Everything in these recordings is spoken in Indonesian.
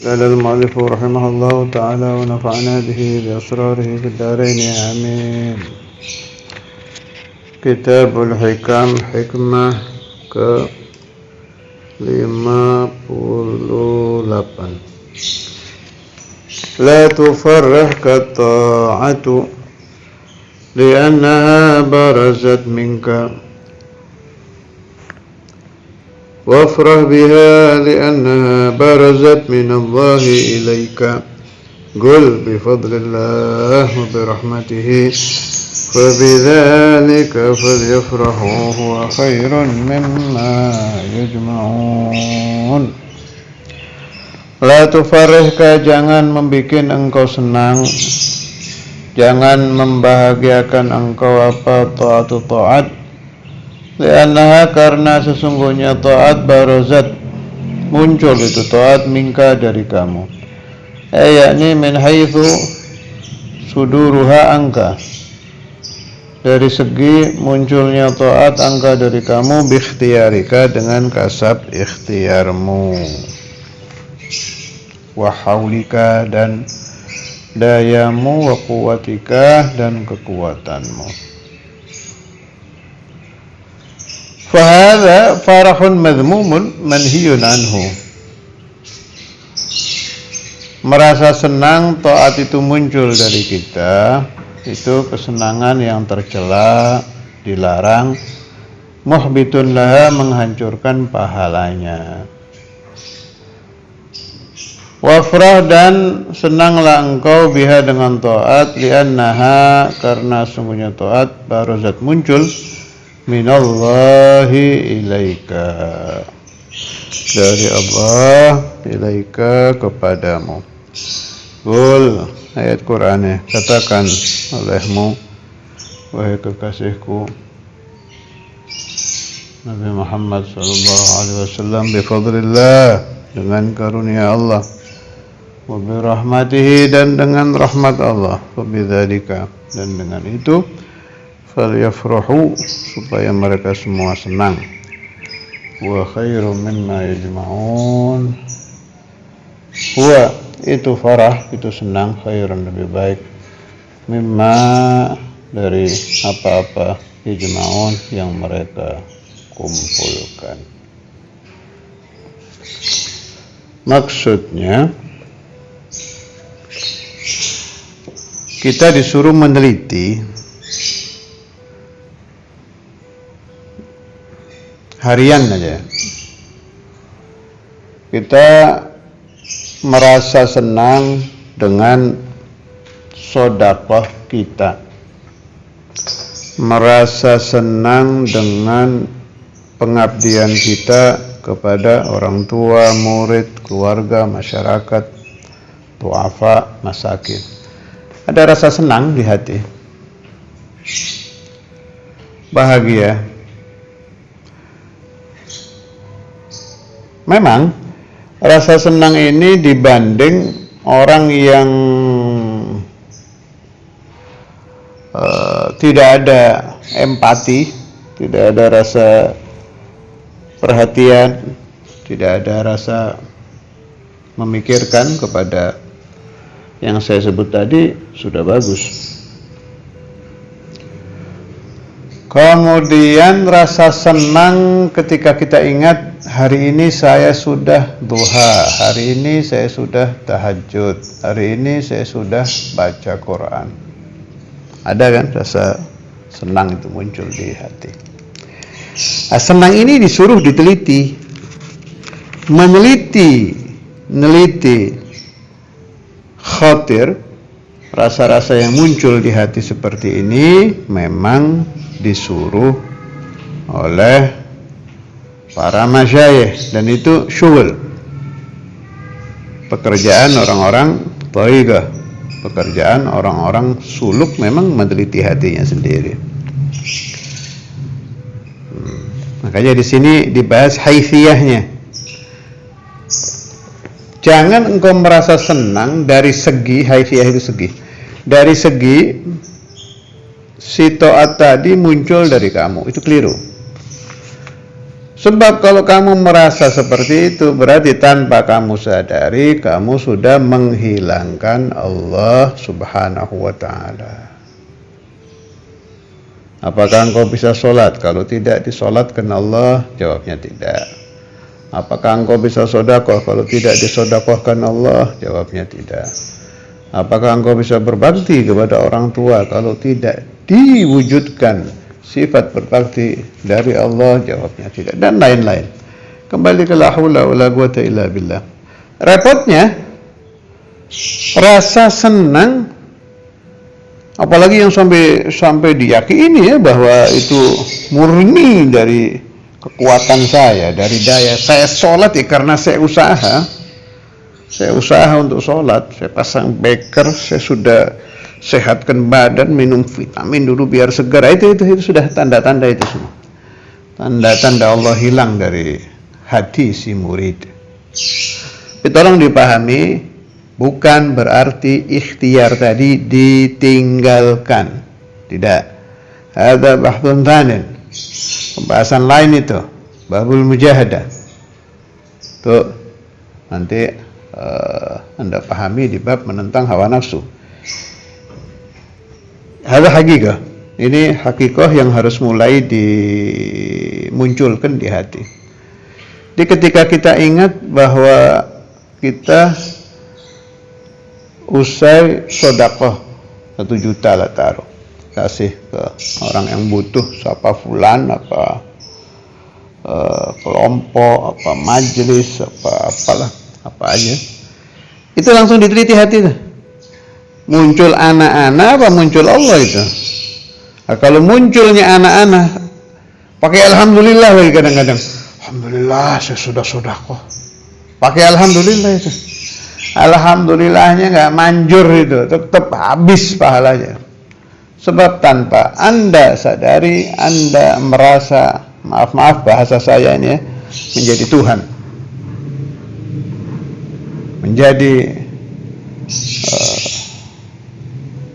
قال المؤلف رحمه الله تعالى ونفعنا به بأسراره في الدارين آمين. كتاب الحكم hikmah ke 58. لا تفرح الطاعة لأنها برزت منك وافرح بها لأنها برزت من الله إليك قل بفضل الله وبرحمته فبذلك فليفرحوا هو خير مما يجمعون. La tufarihka, jangan membikin engkau senang, jangan membahagiakan engkau apa ta'at, li'annaha, karena sesungguhnya ta'at barazat, muncul itu ta'at minka dari kamu, yakni min haitsu suduruha angka, dari segi munculnya ta'at angka dari kamu, bikhtiyarika, dengan kasab ikhtiarmu, wa haulika, dan dayamu, wa quwwatika, dan kekuatanmu. Fahadha farahun madhmumun manhiyun anhu. Merasa senang taat itu muncul dari kita, itu kesenangan yang tercela, dilarang, muhbitun laha, menghancurkan pahalanya. Wafrah, dan senanglah engkau biha, dengan taat, li'annaha, karena sungguhnya taat barazat, muncul, minallahi ilaika, dari Allah, ilaika, kepadamu. Qul, ayat Qur'an, katakan olehmu, wahai kekasihku Nabi Muhammad sallallahu alaihi wasallam, bifadlillah, dengan karunia Allah, wa birahmatihi, dan dengan rahmat Allah, wa bidzalika, dan dengan itu, falyafrahu, supaya mereka semua senang, wa khairum mimma yajma'un, huwa, itu farah, itu senang, khairun, lebih baik, mimma, dari apa-apa, yajma'un, yang mereka kumpulkan. Maksudnya, kita disuruh meneliti harian aja. Kita merasa senang dengan sedekah kita, merasa senang dengan pengabdian kita kepada orang tua, murid, keluarga, masyarakat, du'afa, masakin. Ada rasa senang di hati, bahagia. Memang rasa senang ini dibanding orang yang tidak ada empati, tidak ada rasa perhatian, tidak ada rasa memikirkan kepada yang saya sebut tadi, sudah bagus. Kemudian rasa senang ketika kita ingat, hari ini saya sudah duha, hari ini saya sudah tahajud, hari ini saya sudah baca Quran. Ada kan rasa senang itu muncul di hati. Nah, senang ini disuruh diteliti, meneliti khatir, rasa-rasa yang muncul di hati seperti ini memang disuruh oleh para masyayikh, dan itu syughul, pekerjaan orang-orang thariqah, pekerjaan orang-orang suluk, memang meneliti hatinya sendiri. Makanya di sini dibahas haifiyahnya. Jangan engkau merasa senang dari segi, haifiyah itu segi, dari segi si ta'at tadi muncul dari kamu, itu keliru. Sebab kalau kamu merasa seperti itu, berarti tanpa kamu sadari, kamu sudah menghilangkan Allah subhanahu wa ta'ala. Apakah engkau bisa sholat? Kalau tidak disolatkan Allah, jawabnya tidak. Apakah engkau bisa sodakoh? Kalau tidak disodakohkan Allah, jawabnya tidak. Apakah engkau bisa berbakti kepada orang tua? Kalau tidak diwujudkan sifat berbakti dari Allah, jawabnya tidak, dan lain-lain. Kembali ke la haula wala quwata illa billah. Repotnya rasa senang, apalagi yang sampai diyakini ya bahwa itu murni dari kekuatan saya, dari daya saya sholat ya karena saya usaha untuk sholat, saya pasang beker, saya sudah sehatkan badan, minum vitamin dulu biar segar. Itu sudah tanda-tanda itu semua. Tanda-tanda Allah hilang dari hati si murid. Tapi tolong dipahami, bukan berarti ikhtiar tadi ditinggalkan. Tidak. Ada bahthun thanin. Pembahasan lain itu, babul mujahadah. Tuh nanti Anda pahami di bab menentang hawa nafsu. Ada hakikah. Ini hakikah yang harus mulai dimunculkan di hati. Jadi ketika kita ingat bahwa kita usai sedekah 1 juta lah taruh, kasih ke orang yang butuh, siapa fulan, apa kelompok, apa majelis, apa aja. Itu langsung diteliti hati tuh. Muncul anak-anak apa muncul Allah itu? Nah, kalau munculnya anak-anak, pakai alhamdulillah lagi kadang-kadang. Alhamdulillah saya sudah sedekah. Pakai alhamdulillah itu. Alhamdulillahnya nggak manjur itu, tetap habis pahalanya. Sebab tanpa Anda sadari, Anda merasa, maaf bahasa saya ini ya, menjadi Tuhan. Menjadi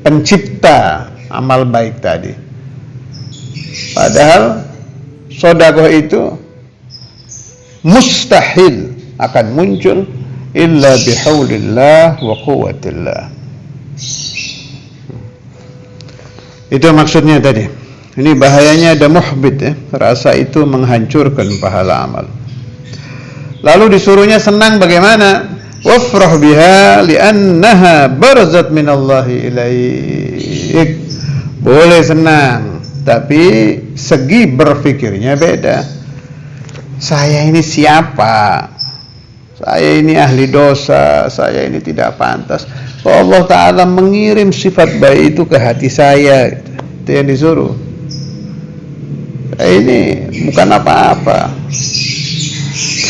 pencipta amal baik tadi. Padahal sedekah itu mustahil akan muncul illa bihaulillah wa quwwatillah. Itu maksudnya tadi. Ini bahayanya ada muhbit ya. Rasa itu menghancurkan pahala amal. Lalu disuruhnya senang bagaimana? Wafrah biha li'annaha barzat minallahi ilaik. Boleh senang, tapi segi berfikirnya beda. Saya ini siapa? Saya ini ahli dosa, saya ini tidak pantas. Allah Ta'ala mengirim sifat baik itu ke hati saya. Itu yang disuruh. Saya ini bukan apa-apa.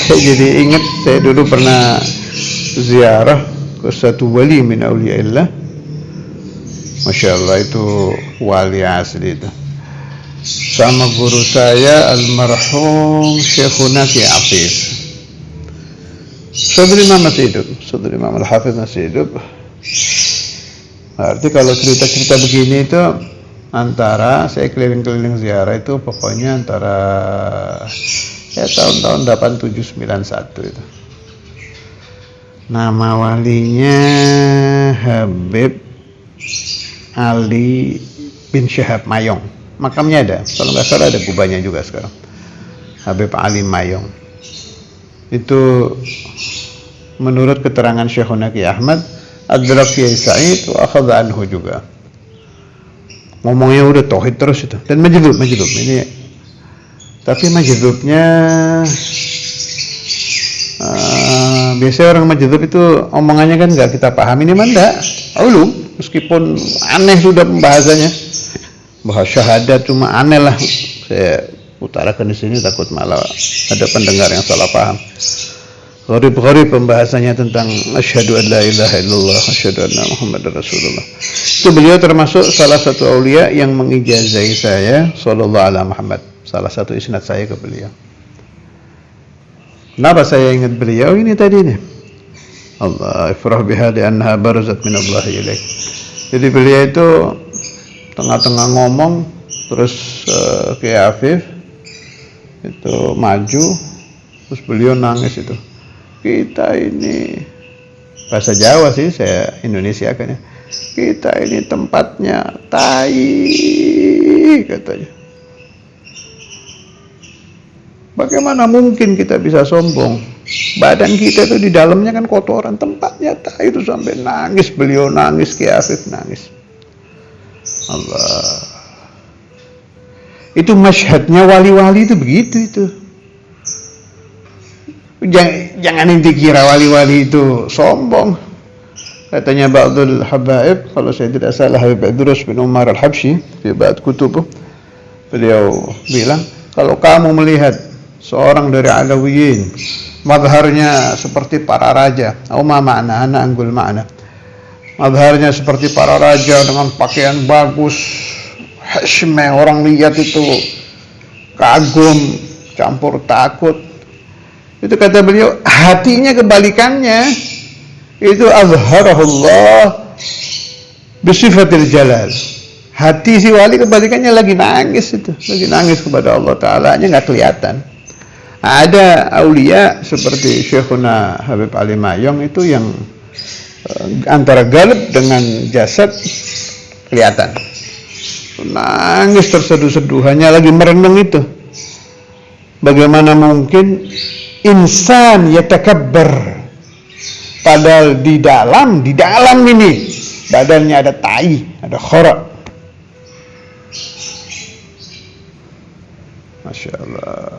Saya jadi ingat, saya dulu pernah ziarah ke satu wali min awliyaillah. Masya Allah, itu wali asli itu. Sama guru saya almarhum Syekhuna Ki Afif. Saudara Imam masih hidup, Saudara Imam Al-Hafiz masih hidup. Berarti kalau cerita-cerita begini itu antara saya keliling-keliling ziarah itu pokoknya antara ya tahun-tahun 8791 itu. Nama walinya Habib Ali bin Syahab Mayong. Makamnya ada, kalau nggak salah ada kubahnya juga sekarang. Habib Ali Mayong. Itu menurut keterangan Syekhuna Ki Ahmad, adrak Kiai Said wa akhadha anhu juga. Ngomongnya udah tauhid terus itu. Dan majdub ini. Tapi majdubnya biasanya orang majdub itu omongannya kan nggak kita paham. Ini manda ulum, meskipun aneh sudah pembahasannya. Bahas syahadat cuma aneh lah. Saya utarakan di sini takut malah ada pendengar yang salah paham. Gharib pembahasannya tentang asyhadu an la ilaha illallah asyhadu anna muhammadar rasulullah. Itu beliau termasuk salah satu aulia yang mengijazahi saya sallallahu alaihi Muhammad. Salah satu isnad saya ke beliau. Kenapa saya ingat beliau ini tadi nih? Allah ifrah biha li annaha barzat min Allah ilaik. Jadi beliau itu tengah-tengah ngomong terus Kiai Afif itu maju, terus beliau nangis itu. Kita ini, bahasa Jawa sih, saya Indonesia kan ya. Kita ini tempatnya tai, katanya. Bagaimana mungkin kita bisa sombong? Badan kita itu di dalamnya kan kotoran, tempatnya tai, itu sampai nangis, beliau nangis, Ki Afif nangis. Allah. Itu masyhadnya wali-wali itu begitu itu. Jangan inti kira wali-wali itu sombong. Katanya Ba'dul Habaib, kalau saya tidak salah, Habib Idrus bin Umar Al-Habsyi di ba'd kutubuh, beliau bilang, kalau kamu melihat seorang dari Alawiyin mazharnya seperti para raja, makna ana anggul makna, mazharnya seperti para raja dengan pakaian bagus, hashmah, orang lihat itu kagum, campur takut. Itu kata beliau, hatinya kebalikannya. Itu azharahullah bisifatil jalal. Hati si wali kebalikannya lagi nangis itu, lagi nangis kepada Allah Ta'ala, nya nggak kelihatan. Ada aulia seperti Syekhuna Habib Ali Mayong itu yang antara galib dengan jasad kelihatan. Nangis terseduh-seduh, hanya lagi merenung itu. Bagaimana mungkin insan yatakabbar, padahal di dalam ini badannya ada tai, ada khara. Masya Allah.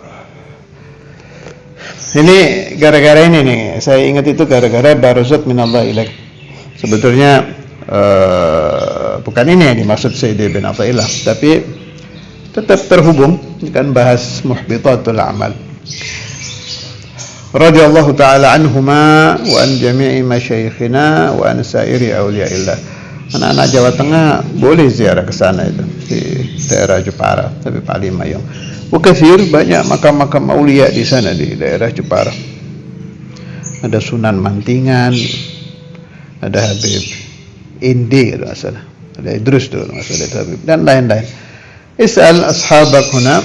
Ini gara-gara ini nih, saya ingat itu gara-gara barazat minallah ilaik. Sebetulnya bukan ini yang dimaksud Sayyidi bin Athaillah, tapi tetap terhubung dengan bahas muhbitatul amal. Radhiyallahu ta'ala anhuma wa an jami'i masyayikhina wa an sairi awliyaillah. Anak-anak Jawa Tengah boleh ziarah ke sana itu, di daerah Jepara, tapi paling mayong. Kathir, banyak makam-makam aulia di sana di daerah Jepara. Ada Sunan Mantingan, ada Habib Indi kalau salah, ada Idrus dulu masalah Habib, dan lain-lain. Is'al ashabak huna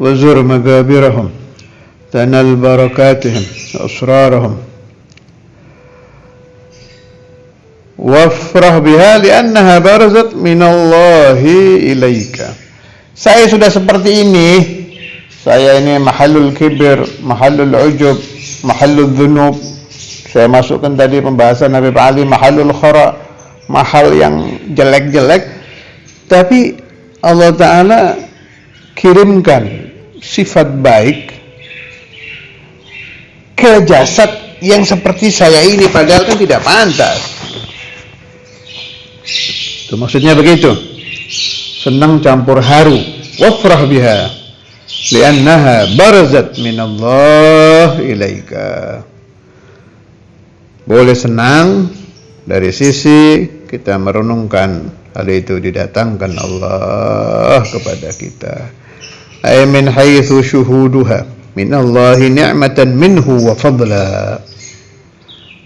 wa zur magabirahum tanal barakatihim asrarahum wafrah biha li'annaha barazat minallahi ilaika. Saya sudah seperti ini, saya ini mahallul kibir, mahallul ujub, mahallul dhunub. Saya masukkan tadi pembahasan Habib Ali, mahallul khara, mahal yang jelek-jelek. Tapi Allah Ta'ala kirimkan sifat baik ke jasad yang seperti saya ini, padahal kan tidak pantas. Itu maksudnya begitu. Senang campur haru, wafrah biha li'annaha barazat minallah ilaika. Boleh senang dari sisi kita merenungkan hal itu didatangkan Allah kepada kita. Ay min haitsu syuhuduha minallahi ni'matan minhu wa fadla.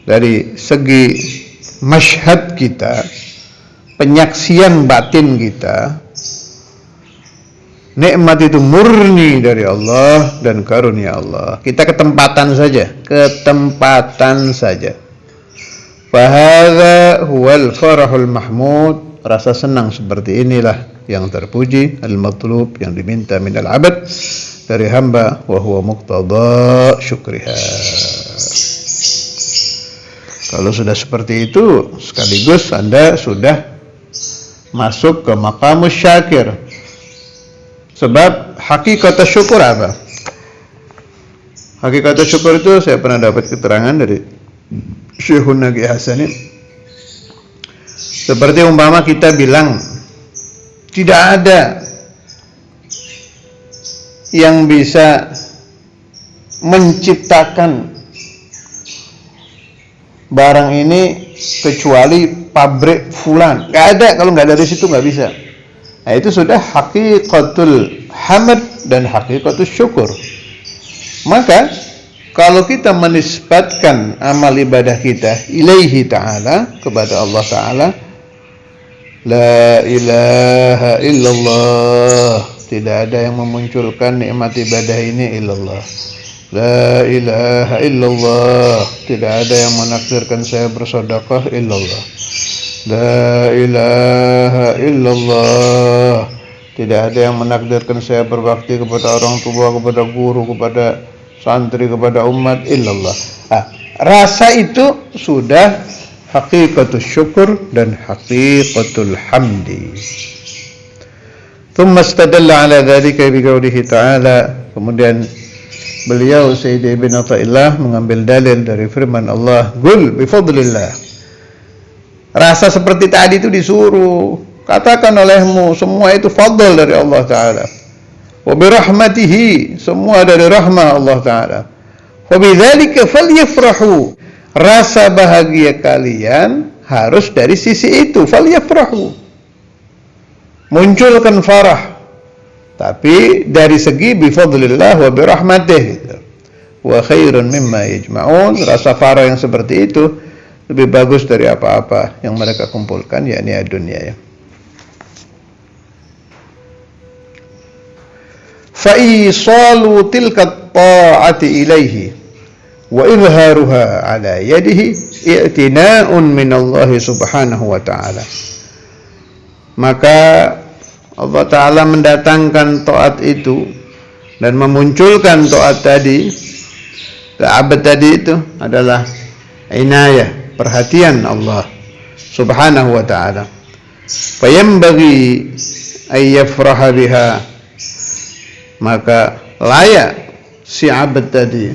Dari segi masyhad kita, penyaksian batin kita, nikmat itu murni dari Allah dan karunia Allah. Kita ketempatan saja. Fahadha huwal farahul mahmud. Rasa senang seperti inilah yang terpuji, al-matlub, yang diminta minal abad, dari hamba, wa huwa muqtada syukriha. Kalau sudah seperti itu, sekaligus Anda sudah masuk ke maqamus syakir. Sebab hakikat syukur apa? Hakikat syukur itu saya pernah dapat keterangan dari Syekhun Nagi Hasani. Seperti umpama kita bilang, tidak ada yang bisa menciptakan barang ini kecuali pabrik fulan. Gak ada, kalau nggak dari situ nggak bisa. Nah, itu sudah hakikatul hamd dan hakikatul syukur. Maka kalau kita menisbatkan amal ibadah kita ilaihi ta'ala, kepada Allah Ta'ala, la ilaha illallah, tidak ada yang memunculkan nikmat ibadah ini illallah. La ilaha illallah, tidak ada yang menakdirkan saya bersedekah illallah. La ilaha illallah, tidak ada yang menakdirkan saya berbakti kepada orang tua, kepada guru, kepada santri, kepada umat illallah. Rasa itu sudah hakikatul syukur dan hakikatul hamdi. Thumma istadalla ala dzalika bi qoulihi ta'ala, kemudian beliau Sayyid Ibn Athaillah mengambil dalil dari firman Allah, "Qul bi fadlillah." Rasa seperti tadi itu disuruh, katakan olehmu semua itu fadl dari Allah Ta'ala. Wa bi rahmatihi, semua dari rahmah Allah Ta'ala. Wa bi dzalika falyafrahu, rasa bahagia kalian harus dari sisi itu, falyafrahu, munculkan farah, tapi dari segi bifadlillah wa birahmatih gitu. Wa khairun mimma yajma'un, rasa farah yang seperti itu lebih bagus dari apa-apa yang mereka kumpulkan, yakni dunia ya. Fa isalu tilka ta'ati ilaihi wa izharuha ala yadihi i'tina'un min Allah subhanahu wa ta'ala. Maka Allah Ta'ala mendatangkan taat itu dan memunculkan taat tadi, ta'abad tadi itu adalah inayah, perhatian Allah Subhanahu wa Ta'ala. Fayambaghi ayyafraha biha, maka layak si abad tadi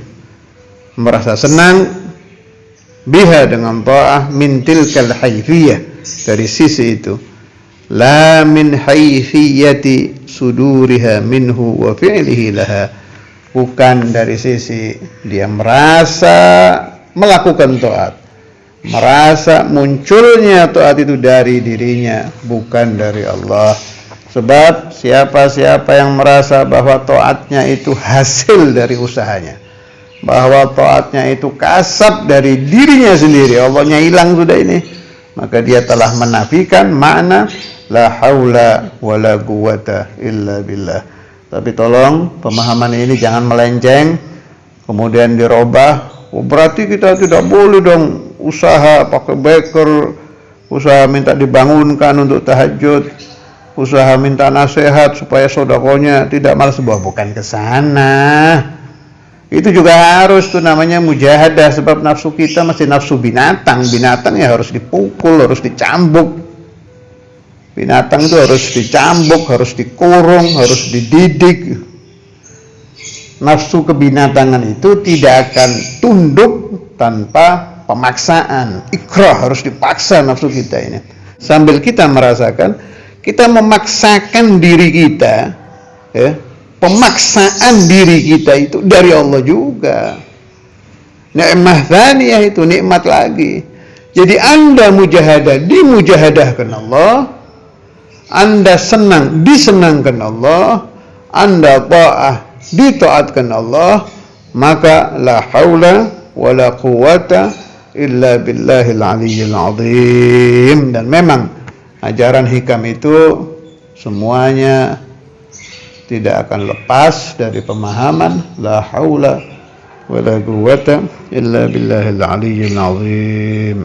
merasa senang biha dengan ta'ah min tilkal hayfiyah, dari sisi itu, la min hayfiyati suduriha minhu wa fi'lihi laha, bukan dari sisi dia merasa melakukan taat, merasa munculnya taat itu dari dirinya, bukan dari Allah. Sebab siapa-siapa yang merasa bahwa taatnya itu hasil dari usahanya, bahwa taatnya itu kasab dari dirinya sendiri, Allahnya hilang sudah ini, maka dia telah menafikan makna la haula wala quwata illa billah. Tapi tolong pemahaman ini jangan melenceng kemudian dirubah. Oh, berarti kita tidak boleh dong usaha pakai beker, usaha minta dibangunkan untuk tahajud, usaha minta nasihat supaya sedekahnya tidak malas. Bukan ke sana. Itu juga harus tuh namanya mujahadah, sebab nafsu kita masih nafsu binatang. Binatang ya harus dipukul, harus dicambuk. Binatang itu harus dicambuk, harus dikurung, harus dididik. Nafsu kebinatangan itu tidak akan tunduk tanpa pemaksaan. Ikrah, harus dipaksa nafsu kita ini. Sambil kita merasakan, kita memaksakan diri kita, ya, pemaksaan diri kita itu dari Allah juga. Ni'mah tsaniyah itu nikmat lagi. Jadi Anda mujahadah, dimujahadahkan Allah. Anda senang, disenangkan Allah. Anda ta'ah, ditaatkan Allah. Maka la haula wala quwata illa billahil aliyyil azim. Dan memang ajaran hikam itu semuanya tidak akan lepas dari pemahaman la haula wala quwata illa billahil aliyyil azim.